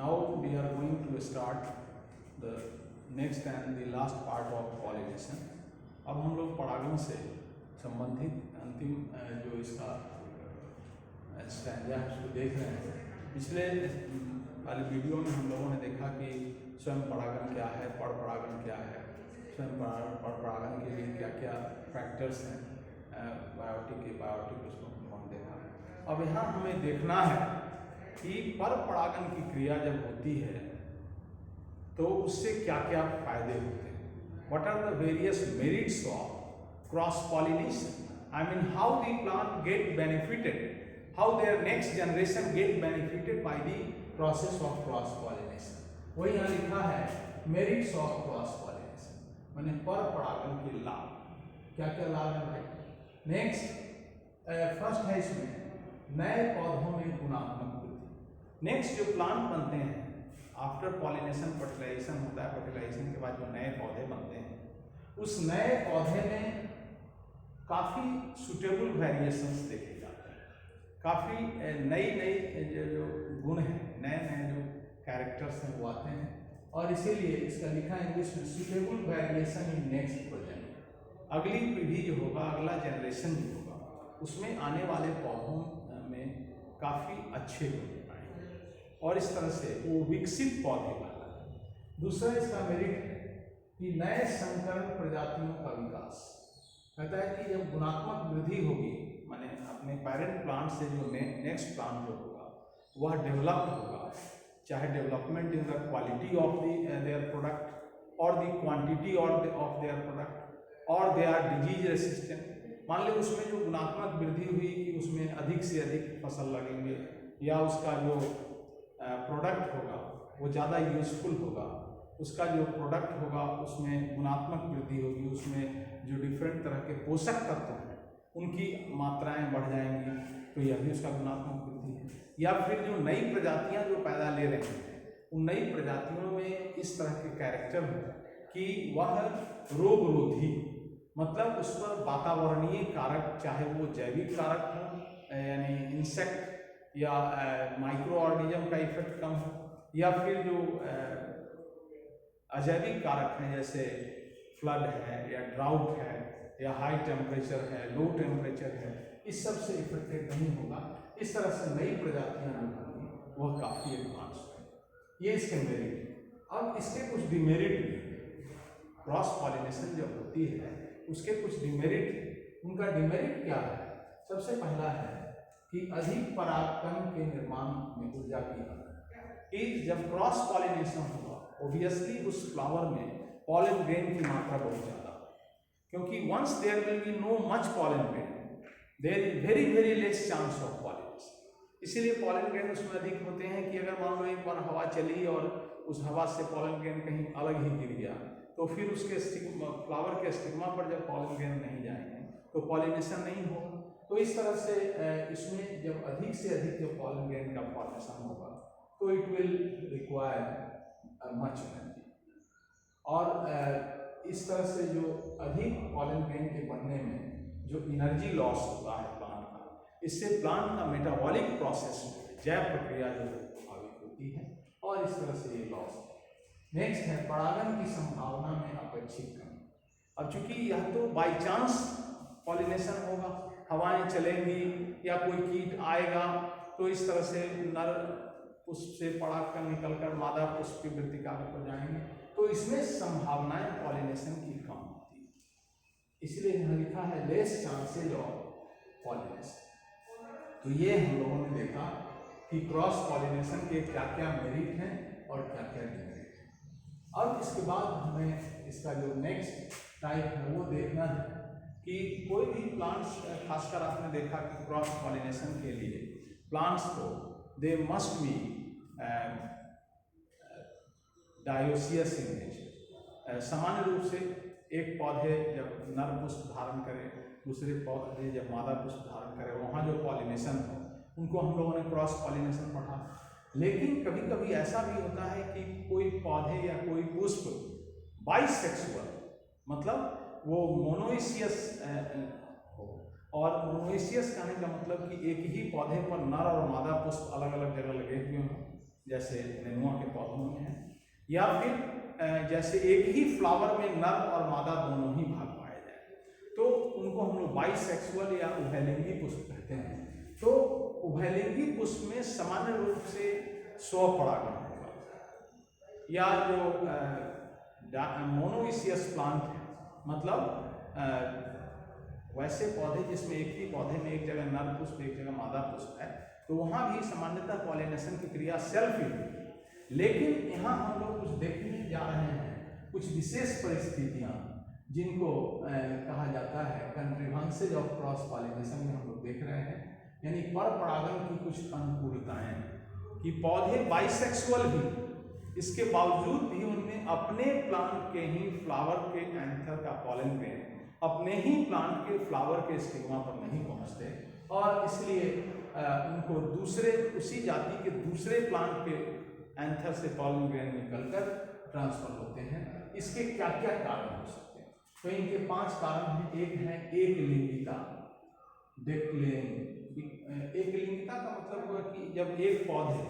Now we are going to start the next and the last part of pollination. अब हम लोग परागण से संबंधित अंतिम जो इसका स्टैंजा है उसको देख रहे हैं। पिछले वाले वीडियो में हम लोगों ने देखा कि स्वयं परागण क्या है, पर परागण क्या है, स्वयं पर परागण के लिए क्या क्या फैक्टर्स हैं, बायोटिक उसको हमने देखा। अब यहाँ हमें देखना है कि पर परागण की क्रिया जब होती है तो उससे क्या क्या फायदे होते हैं। What are the various merits of cross pollination? I mean, how the plant get benefited, how their next generation get benefited by the process of cross pollination. वही यहाँ लिखा है merits of cross pollination, माने पर परागण के लाभ। क्या क्या लाभ है भाई? नेक्स्ट फर्स्ट है इसमें नए पौधों में गुणात्मक वृद्धि। नेक्स्ट जो प्लांट बनते हैं आफ्टर पॉलिनेशन, फर्टिलाइजेशन होता है, फर्टिलाइजेशन के बाद जो नए पौधे बनते हैं उस नए पौधे में काफ़ी सुटेबल वेरिएशंस देखे जाते हैं, काफ़ी नई नई जो गुण हैं, नए नए जो कैरेक्टर्स हैं वो आते हैं। और इसीलिए इसका लिखा है इंग्लिश में suitable variation in next project. अगली पीढ़ी जो होगा, अगला जनरेशन जो होगा, उसमें आने वाले पौधों में काफ़ी अच्छे गुण आएंगे और इस तरह से वो विकसित पौधे वाला है। दूसरा इसका मेरिट है कि नए संकरण प्रजातियों का विकास। कहता है कि जब गुणात्मक वृद्धि होगी, माने अपने पेरेंट प्लांट से जो नेक्स्ट प्लांट जो होगा वह डेवलप्ड होगा, चाहे development in the quality of their product और the quantity of their product और दे आर डिजीज रेसिस्टेंट। मान लो उसमें जो गुणात्मक वृद्धि हुई कि उसमें अधिक से अधिक फसल लगेंगे या उसका जो प्रोडक्ट होगा वो ज़्यादा यूजफुल होगा, उसका जो प्रोडक्ट होगा उसमें गुणात्मक वृद्धि होगी, उसमें जो डिफरेंट तरह के पोषक तत्व हैं उनकी मात्राएं बढ़ जाएंगी, तो यह भी उसका गुणात्मक वृद्धि है। या फिर जो नई प्रजातियां जो पैदा ले रहे हैं उन नई प्रजातियों में इस तरह के कैरेक्टर हो कि वह रोग रोधी, मतलब उस पर वातावरणीय कारक, चाहे वो जैविक कारक हो यानी इंसेक्ट या माइक्रो ऑर्गेनिज्म का इफेक्ट कम हो, या फिर जो अजैविक कारक हैं जैसे फ्लड है या ड्राउट है या हाई टेम्परेचर है, लो टेम्परेचर है, इस सब से इफेक्टेड नहीं होगा। इस तरह से नई प्रजातियां जो होंगी वह काफ़ी एडवांस है। ये इसके मेरिट। अब इसके कुछ डिमेरिट भी हैं। क्रॉस पॉलिनेशन जब होती है उसके कुछ डिमेरिट हैं। उनका डिमेरिट क्या है? सबसे पहला है कि अधिक परागकण के निर्माण में ऊर्जा की हानि। जब क्रॉस पॉलिनेशन होगा ऑब्वियसली उस फ्लावर में पॉलन ग्रेन की मात्रा बहुत ज़्यादा, क्योंकि once there will be no much pollen grain there is very very less chance of pollination. इसीलिए पॉलन ग्रेन उसमें अधिक होते हैं कि अगर मान लो एक बार हवा चली और उस हवा से पॉलन ग्रेन कहीं अलग ही गिर गया तो फिर उसके फ्लावर के स्टिग्मा पर जब पॉलन ग्रेन नहीं जाएंगे तो पॉलिनेशन नहीं होगा। तो इस तरह से इसमें जब अधिक से अधिक जब पॉलन ग्रेन का पॉलिनेशन होगा तो it will require much energy, और इस तरह से जो अधिक पॉलन ग्रेन के बनने में जो एनर्जी लॉस होता है प्लांट का, इससे प्लांट का मेटाबॉलिक प्रोसेस जैव प्रक्रिया जो प्रभावित होती है और इस तरह से ये लॉस है। नेक्स्ट है परागण की संभावना में अपेक्षित कमी। अब चूंकि यह तो बाई चांस पॉलिनेशन होगा, हवाएं चलेंगी या कोई कीट आएगा तो इस तरह से नर पुष्प से परागकण निकलकर मादा पुष्प की वृत्तिका पर जाएंगे, तो इसमें संभावनाएं पॉलिनेशन की कम होती है। इसलिए यहाँ लिखा है लेस चांसेज ऑफ पॉलिनेशन। तो ये हम लोगों ने देखा कि क्रॉस पॉलिनेशन के क्या क्या मेरिट हैं और क्या क्या डिमेरिट हैं। अब इसके बाद हमें इसका जो नेक्स्ट टाइप है वो देखना है कि कोई भी प्लांट्स, खासकर आपने देखा कि क्रॉस पॉलिनेशन के लिए प्लांट्स को they must be dioecious in nature. सामान्य रूप से एक पौधे जब नर पुष्प धारण करे, दूसरे पौधे जब मादा पुष्प धारण करे, वहाँ जो पॉलिनेशन हो उनको हम लोगों ने क्रॉस पॉलिनेशन पढ़ा। लेकिन कभी कभी ऐसा भी होता है कि कोई पौधे या कोई पुष्प बाइसेक्सुअल, मतलब वो मोनोइसियस हो। और मोनोइसियस कहने का मतलब कि एक ही पौधे पर नर और मादा पुष्प अलग अलग जगह लगे हुए हों, जैसे नेनुआ के पौधों में है, या फिर जैसे एक ही फ्लावर में नर और मादा दोनों ही भाग पाए जाए, तो उनको हम लोग बाइसेक्सुअल या उभयलिंगी पुष्प कहते हैं। तो उभयलिंगी पुष्प में सामान्य रूप से स्वपरागण होगा, या जो मोनोइसियस प्लांट है, मतलब वैसे पौधे जिसमें एक ही पौधे में एक जगह नर पुष्प एक जगह मादा पुष्प है, तो वहाँ भी सामान्यतः पॉलिनेशन की क्रिया सेल्फ ही होती है। लेकिन यहाँ हम लोग कुछ देखने जा रहे हैं, कुछ विशेष परिस्थितियाँ जिनको कहा जाता है कंट्रीवेंसेज ऑफ क्रॉस पॉलिनेशन में हम लोग देख रहे हैं, यानी पर परागण की कुछ अनुकूलताएं कि पौधे बाइसेक्सुअल भी, इसके बावजूद भी उनमें अपने प्लांट के ही फ्लावर के एंथर का पॉलन ग्रेन अपने ही प्लांट के फ्लावर के स्टिग्मा पर नहीं पहुंचते, और इसलिए उनको दूसरे उसी जाति के दूसरे प्लांट के एंथर से पॉलन ग्रेन निकलकर ट्रांसफर होते हैं। इसके क्या क्या कारण हो सकते हैं? तो इनके 5 कारण हैं। एक है एक लिंगिता, एक लिंगिता का मतलब हुआ कि जब एक पौधे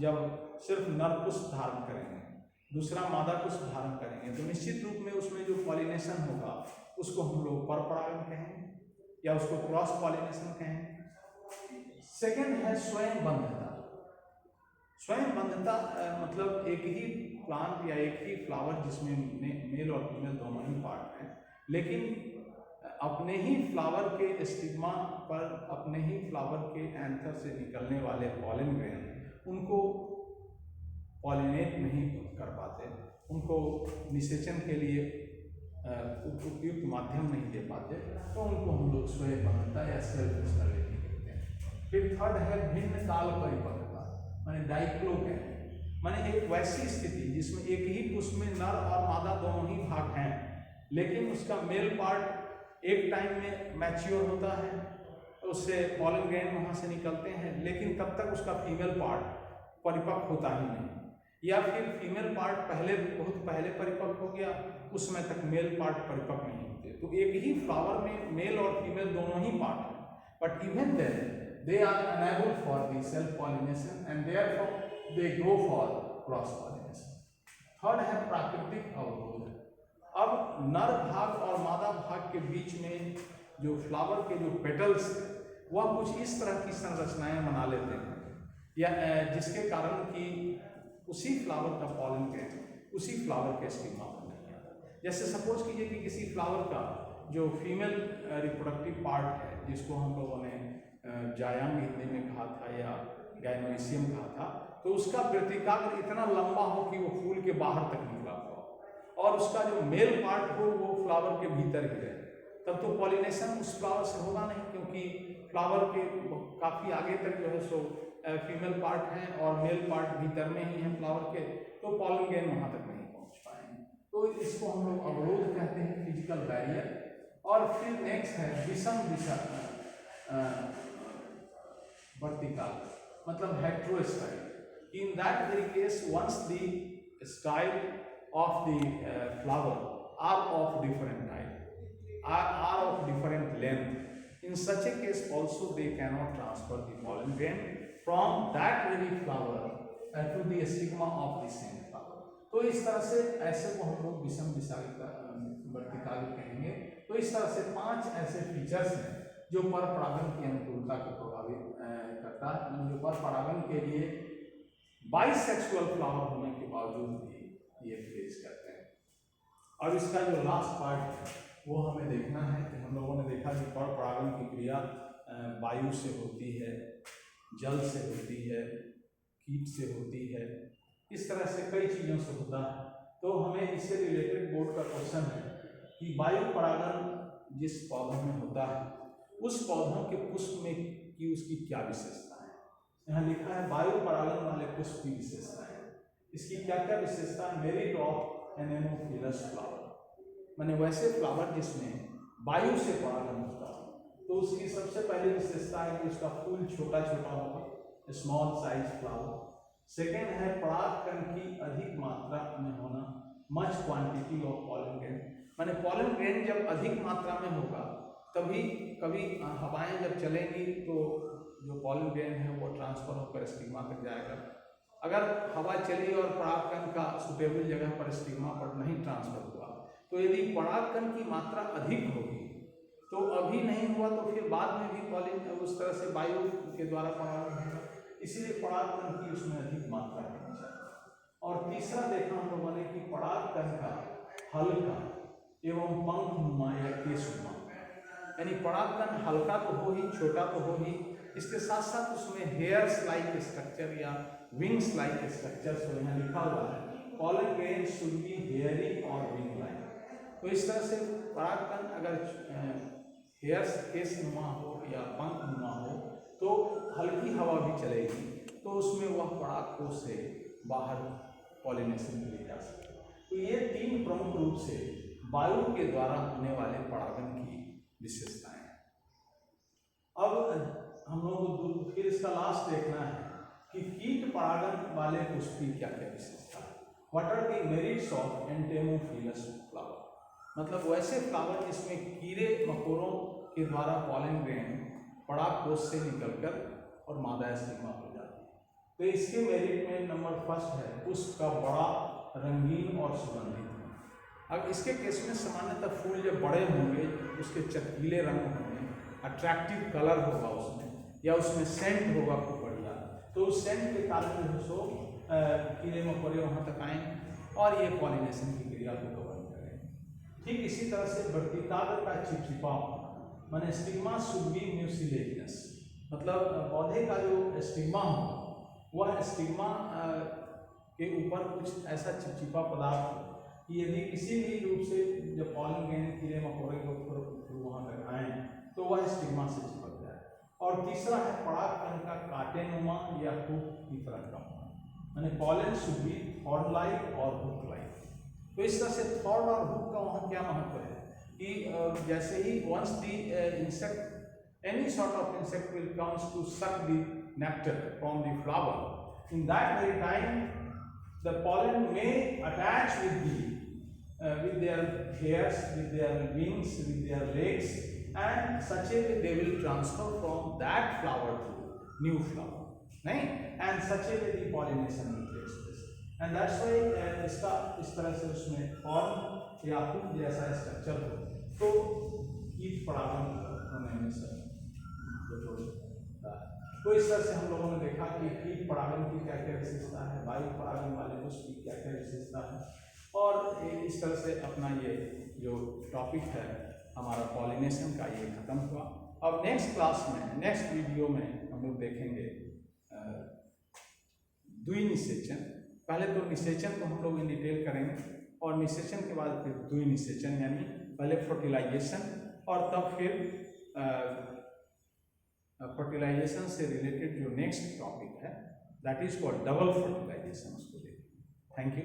जब सिर्फ नर पुष्प धारण करेंगे, दूसरा मादा पुष्प धारण करेंगे, तो निश्चित रूप में उसमें जो पॉलिनेशन होगा उसको हम लोग पर परागण कहेंगे या उसको क्रॉस पॉलिनेशन कहेंगे। सेकंड है स्वयं बंधता। स्वयं बंधता मतलब एक ही प्लांट या एक ही फ्लावर जिसमें मेल और फीमेल दोनों ही पार्ट हैं, लेकिन अपने ही फ्लावर के स्टिग्मा पर अपने ही फ्लावर के एंथर से निकलने वाले पॉलन ग्रेन उनको पॉलिनेट नहीं कर पाते, उनको निषेचन के लिए उपयुक्त माध्यम नहीं दे पाते, तो उनको हम लोग स्वयं बंधता या सेल्फ स्टेरिलिटी कहते हैं। फिर थर्ड है भिन्न काल परिपक्वता, माने डाइक्लोकैन, माने एक वैसी स्थिति जिसमें एक ही पुष्प में नर और मादा दोनों ही भाग हैं, लेकिन उसका मेल पार्ट एक टाइम में मैच्योर होता है, उससे पॉलन ग्रेन वहाँ से निकलते हैं, लेकिन तब तक उसका फीमेल पार्ट परिपक्व होता ही नहीं, या फिर फीमेल पार्ट बहुत पहले परिपक्व हो गया, उसमें तक मेल पार्ट परिपक्व नहीं होते। तो एक ही फ्लावर में मेल और फीमेल दोनों ही पार्ट हैं, but even then they are unable for the self pollination and therefore they go for cross pollination. Third है प्राकृतिक अवरोध। अब नर भाग और मादा भाग के बीच में जो फ्लावर के जो पेटल्स वह कुछ इस तरह की संरचनाएं बना लेते हैं, या जिसके कारण कि उसी फ्लावर का पॉलन ग्रेन उसी फ्लावर के स्टिग्मा पर नहीं आता। जैसे सपोज कीजिए कि किसी फ्लावर का जो फीमेल रिप्रोडक्टिव पार्ट है, जिसको हम लोगों ने जायांग हिंदी में कहा था या गाइनोइसियम कहा था, तो उसका वृत्तिकाग्र इतना लंबा हो कि वो फूल के बाहर तक निकला हो, और उसका जो मेल पार्ट हो वो फ्लावर के भीतर ही रहे, तब तो पॉलिनेशन उस फ्लावर से होगा नहीं, क्योंकि फ्लावर के काफ़ी आगे तक जो है सो फीमेल पार्ट हैं और मेल पार्ट भीतर में ही है फ्लावर के, तो पॉलन ग्रेन वहाँ तक नहीं पहुँच पाएंगे। तो इसको हम लोग अवरोध कहते हैं, फिजिकल बैरियर। और फिर नेक्स्ट है विषम दिशा वर्टिकल, मतलब heterostyle. In that very case once the style of the flower are of different type, are of different length. In such a case also they cannot transfer the pollen grain from that very flower to the stigma of the same flower. तो इस तरह से ऐसे को हम लोग विषम vertical कहेंगे। तो इस तरह से 5 ऐसे फीचर्स हैं जो पर परागण की अनुकूलता को प्रभावित करता है, जो पर परागण के लिए बाइसेक्सुअल फ्लावर होने के बावजूद भी ये फेस करते हैं। और इसका जो लास्ट पार्ट है वो हमें देखना है कि हम लोगों ने देखा कि पर परागण की क्रिया वायु से होती है, जल से होती है, कीट से होती है, इस तरह से कई चीज़ों से होता है। तो हमें इससे रिलेटेड बोर्ड का क्वेश्चन है कि वायु परागण जिस पौधों में होता है उस पौधों के पुष्प में की उसकी क्या विशेषता है। यहाँ लिखा है वायु परागण वाले पुष्प की विशेषता है। इसकी क्या क्या विशेषता है? मेरिट ऑफ एनेमोफिलस फ्लावर, माने वैसे फ्लावर जिसमें वायु से परागण होता है, तो उसकी सबसे पहली विशेषता है कि उसका फूल छोटा छोटा होगा, स्मॉल साइज फ्लावर। सेकेंड है परागकण की अधिक मात्रा में होना, much quantity of pollen grain, माने पॉलन ग्रेन जब अधिक मात्रा में होगा तभी कभी हवाएं जब चलेंगी तो जो पॉलन ग्रेन है वो ट्रांसफर होकर स्टिग्मा तक जाएगा, अगर हवा चली और परागकण का सुटेबल जगह पर स्टिग्मा पर नहीं ट्रांसफर हुआ, तो यदि परागकण की मात्रा अधिक होगी तो अभी नहीं हुआ तो फिर बाद में भी पॉलिन उस तरह से वायु के द्वारा परागण होगा, इसलिए परागकण की उसमें अधिक मात्रा होनी चाहिए। और तीसरा देखा हम लोगों ने कि परागकण का हल्का एवं पंखनुमा या केशनुमा, यानी परागकण हल्का तो हो ही, छोटा तो हो ही, इसके साथ साथ उसमें हेयर्स लाइक स्ट्रक्चर या विंग्स लाइक स्ट्रक्चर तो यहाँ लिखा हुआ है, pollen grain should be hairy और विंग लाइक। तो इस तरह से परागकण अगर हेयर्स केशनुमा हो या पंखनुमा हो तो हल्की हवा भी चलेगी तो उसमें वह परागकोश से बाहर पॉलिनेशन के लिए जा सकते हैं। तो ये तीन प्रमुख रूप से वायु के द्वारा होने वाले परागण की विशेषताएं हैं। अब हम लोगों को फिर इसका लास्ट देखना है कि कीट परागण वाले पुष्प की क्या क्या विशेषता है। What are the merits of entomophilous flower, मतलब वैसे फ्लावर जिसमें कीड़े मकोड़ों के द्वारा पॉलन ग्रेन परागकोश से निकलकर और मादा स्टिग्मा हो जाती है। तो इसके मेरिट में नंबर फर्स्ट है पुष्प का बड़ा, रंगीन और सुगंधित। अब इसके केस में सामान्यतः फूल जब बड़े होंगे, उसके चटकीले रंग होंगे, अट्रैक्टिव कलर होगा उसमें, या उसमें सेंट होगा खूब बढ़िया, तो उस सेंट के कारण जो सो कीड़े मकोड़े वहाँ तक आएंगे और ये पॉलिनेशन की क्रिया को कवर करेंगे। ठीक इसी तरह से वर्तिकाग्र का चिपचिपा माने स्टिग्मा शुड बी म्यूसिलेजिनस, मतलब पौधे का जो स्टिग्मा होगा वह स्टिग्मा के ऊपर कुछ ऐसा चिपचिपा पदार्थ हो कि यदि किसी भी रूप से जब पॉलन ग्रेन कीड़े मकोड़े के ऊपर वहाँ तक आए तो वह स्टिग्मा से चिपक जाए। और तीसरा है परागकण का कांटेनुमा या हुक की तरह का होना, यानी pollen should be thorn like और हुक लाइक। तो इस तरह से थॉर्न और हुक का वहाँ क्या महत्व है कि जैसे ही once the insect any sort of insect will comes to suck the nectar from the flower, in that very time the pollen may attach with their hairs, with their wings, with their legs, and such a way they will transfer from that flower to new flower, नहीं, and such a way the pollination will take place, and that's why इसका इस तरह से उसमें form या hook जैसा structure हो तो कीट परागण होने में सर तो इस तरह से हम लोगों ने देखा कि कीट परागण की क्या क्या विशेषता है, वायु परागण वाले पुष्प की क्या क्या विशेषता है, और इस तरह से अपना ये जो टॉपिक है हमारा पॉलिनेशन का ये खत्म हुआ। अब नेक्स्ट क्लास में, नेक्स्ट वीडियो में हम लोग देखेंगे द्विनिषेचन। पहले तो निषेचन को हम लोग इन डिटेल करेंगे और निषेचन के बाद फिर द्विनिषेचन, यानी पहले फर्टिलाइजेशन और तब फिर फर्टिलाइजेशन से रिलेटेड जो नेक्स्ट टॉपिक है that is for double fertilisation, उसको देखिए। Thank you.